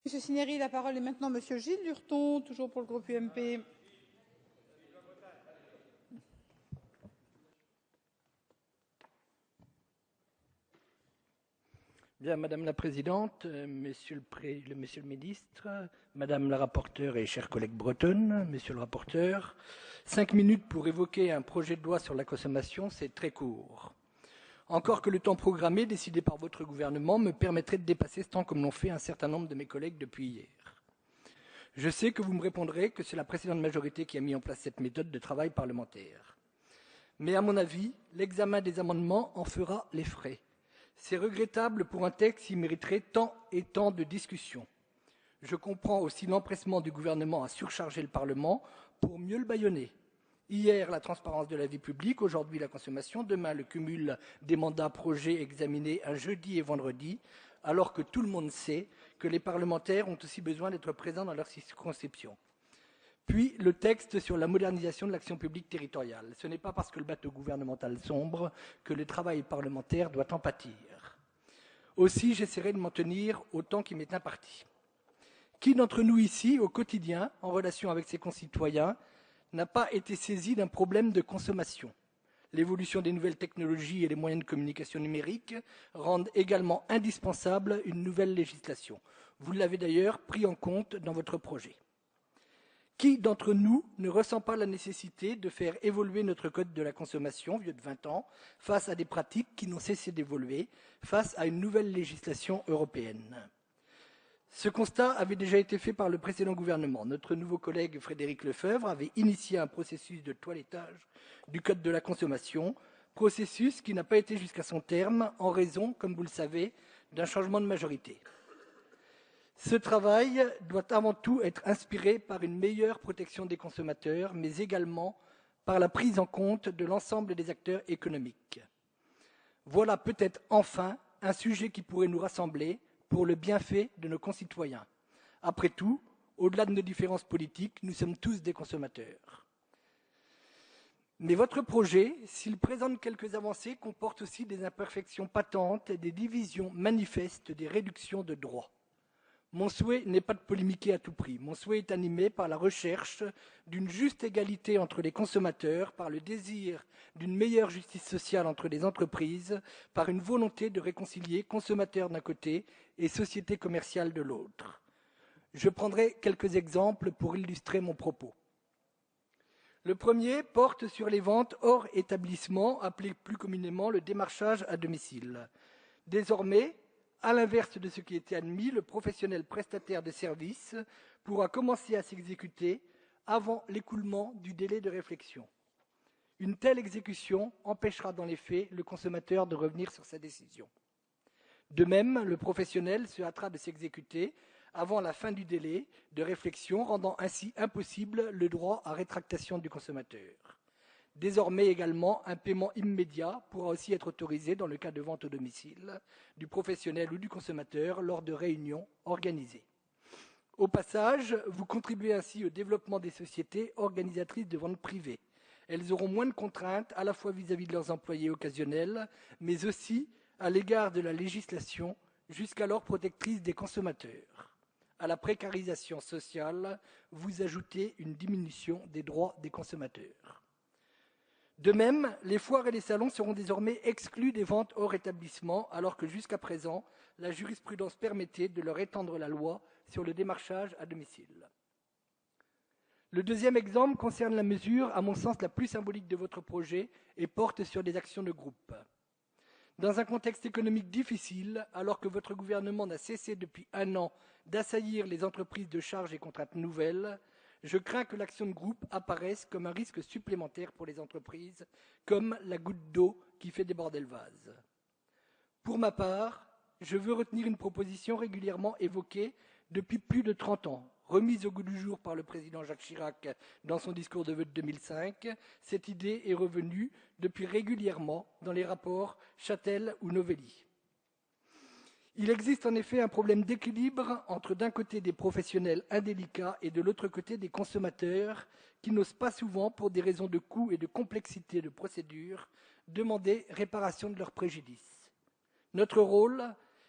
Monsieur Cinieri, la parole est maintenant Monsieur Gilles Lurton, toujours pour le groupe UMP. Bien, Madame la Présidente, Monsieur le Ministre, Madame la rapporteure et chers collègues bretonnes, Monsieur le rapporteur, 5 minutes pour évoquer un projet de loi sur la consommation, c'est très court. Encore que le temps programmé décidé par votre gouvernement me permettrait de dépasser ce temps comme l'ont fait un certain nombre de mes collègues depuis hier. Je sais que vous me répondrez que c'est la précédente majorité qui a mis en place cette méthode de travail parlementaire. Mais à mon avis, l'examen des amendements en fera les frais. C'est regrettable pour un texte qui mériterait tant et tant de discussions. Je comprends aussi l'empressement du gouvernement à surcharger le Parlement pour mieux le bâillonner. Hier, la transparence de la vie publique, aujourd'hui la consommation, demain le cumul des mandats projets examinés un jeudi et vendredi, alors que tout le monde sait que les parlementaires ont aussi besoin d'être présents dans leur circonscription. Puis le texte sur la modernisation de l'action publique territoriale. Ce n'est pas parce que le bateau gouvernemental sombre que le travail parlementaire doit en pâtir. Aussi, j'essaierai de m'en tenir au temps qui m'est imparti. Qui d'entre nous ici, au quotidien, en relation avec ses concitoyens, n'a pas été saisi d'un problème de consommation? L'évolution des nouvelles technologies et les moyens de communication numérique rendent également indispensable une nouvelle législation. Vous l'avez d'ailleurs pris en compte dans votre projet. Qui d'entre nous ne ressent pas la nécessité de faire évoluer notre code de la consommation, vieux de 20 ans, face à des pratiques qui n'ont cessé d'évoluer, face à une nouvelle législation européenne? Ce constat avait déjà été fait par le précédent gouvernement. Notre nouveau collègue Frédéric Lefebvre avait initié un processus de toilettage du code de la consommation, processus qui n'a pas été jusqu'à son terme en raison, comme vous le savez, d'un changement de majorité. Ce travail doit avant tout être inspiré par une meilleure protection des consommateurs, mais également par la prise en compte de l'ensemble des acteurs économiques. Voilà peut-être enfin un sujet qui pourrait nous rassembler pour le bienfait de nos concitoyens. Après tout, au-delà de nos différences politiques, nous sommes tous des consommateurs. Mais votre projet, s'il présente quelques avancées, comporte aussi des imperfections patentes, des divisions manifestes, des réductions de droits. Mon souhait n'est pas de polémiquer à tout prix. Mon souhait est animé par la recherche d'une juste égalité entre les consommateurs, par le désir d'une meilleure justice sociale entre les entreprises, par une volonté de réconcilier consommateurs d'un côté et société commerciale de l'autre. Je prendrai quelques exemples pour illustrer mon propos. Le premier porte sur les ventes hors établissement, appelé plus communément le démarchage à domicile. Désormais, à l'inverse de ce qui était admis, le professionnel prestataire de services pourra commencer à s'exécuter avant l'écoulement du délai de réflexion. Une telle exécution empêchera dans les faits le consommateur de revenir sur sa décision. De même, le professionnel se hâtera de s'exécuter avant la fin du délai de réflexion, rendant ainsi impossible le droit à rétractation du consommateur. Désormais également, un paiement immédiat pourra aussi être autorisé dans le cas de vente au domicile du professionnel ou du consommateur lors de réunions organisées. Au passage, vous contribuez ainsi au développement des sociétés organisatrices de ventes privées. Elles auront moins de contraintes à la fois vis-à-vis de leurs employés occasionnels, mais aussi à l'égard de la législation jusqu'alors protectrice des consommateurs. À la précarisation sociale, vous ajoutez une diminution des droits des consommateurs. De même, les foires et les salons seront désormais exclus des ventes hors établissement, alors que jusqu'à présent, la jurisprudence permettait de leur étendre la loi sur le démarchage à domicile. Le deuxième exemple concerne la mesure, à mon sens, la plus symbolique de votre projet et porte sur des actions de groupe. Dans un contexte économique difficile, alors que votre gouvernement n'a cessé depuis 1 an d'assaillir les entreprises de charges et contraintes nouvelles, je crains que l'action de groupe apparaisse comme un risque supplémentaire pour les entreprises, comme la goutte d'eau qui fait déborder le vase. Pour ma part, je veux retenir une proposition régulièrement évoquée depuis plus de 30 ans, remise au goût du jour par le président Jacques Chirac dans son discours de vœux de 2005. Cette idée est revenue depuis régulièrement dans les rapports Châtel ou Novelli. Il existe en effet un problème d'équilibre entre d'un côté des professionnels indélicats et de l'autre côté des consommateurs qui n'osent pas souvent, pour des raisons de coût et de complexité de procédure, demander réparation de leur préjudice. Notre rôle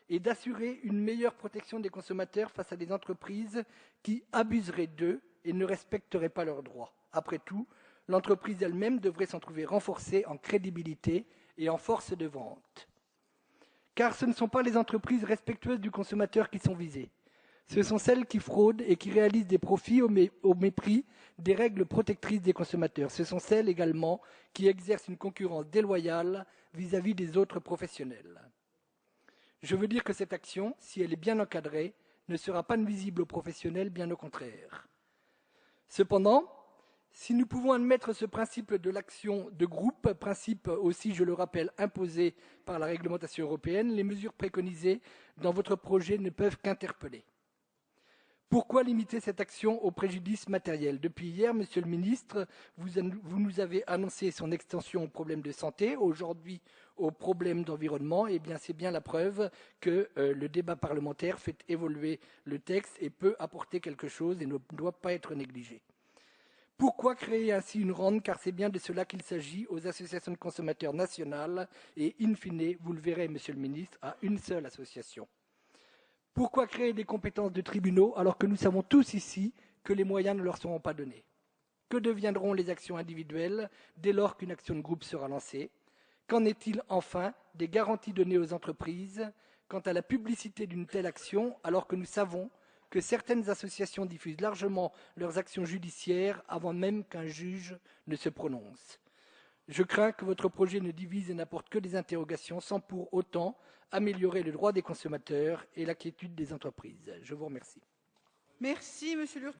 et d'assurer une meilleure protection des consommateurs face à des entreprises qui abuseraient d'eux et ne respecteraient pas leurs droits. Après tout, l'entreprise elle-même devrait s'en trouver renforcée en crédibilité et en force de vente. Car ce ne sont pas les entreprises respectueuses du consommateur qui sont visées. Ce sont celles qui fraudent et qui réalisent des profits au mépris des règles protectrices des consommateurs. Ce sont celles également qui exercent une concurrence déloyale vis-à-vis des autres professionnels. Je veux dire que cette action, si elle est bien encadrée, ne sera pas nuisible aux professionnels, bien au contraire. Cependant, si nous pouvons admettre ce principe de l'action de groupe, principe aussi, je le rappelle, imposé par la réglementation européenne, les mesures préconisées dans votre projet ne peuvent qu'interpeller. Pourquoi limiter cette action au préjudice matériel? Depuis hier, Monsieur le ministre, vous nous avez annoncé son extension aux problèmes de santé, aujourd'hui aux problèmes d'environnement. Eh bien, c'est bien la preuve que le débat parlementaire fait évoluer le texte et peut apporter quelque chose et ne doit pas être négligé. Pourquoi créer ainsi une rente? Car c'est bien de cela qu'il s'agit aux associations de consommateurs nationales et, in fine, vous le verrez, Monsieur le ministre, à une seule association. Pourquoi créer des compétences de tribunaux alors que nous savons tous ici que les moyens ne leur seront pas donnés? Que deviendront les actions individuelles dès lors qu'une action de groupe sera lancée? Qu'en est-il enfin des garanties données aux entreprises quant à la publicité d'une telle action alors que nous savons que certaines associations diffusent largement leurs actions judiciaires avant même qu'un juge ne se prononce? Je crains que votre projet ne divise et n'apporte que des interrogations sans pour autant améliorer le droit des consommateurs et la quiétude des entreprises. Je vous remercie. Merci, Monsieur Lurton.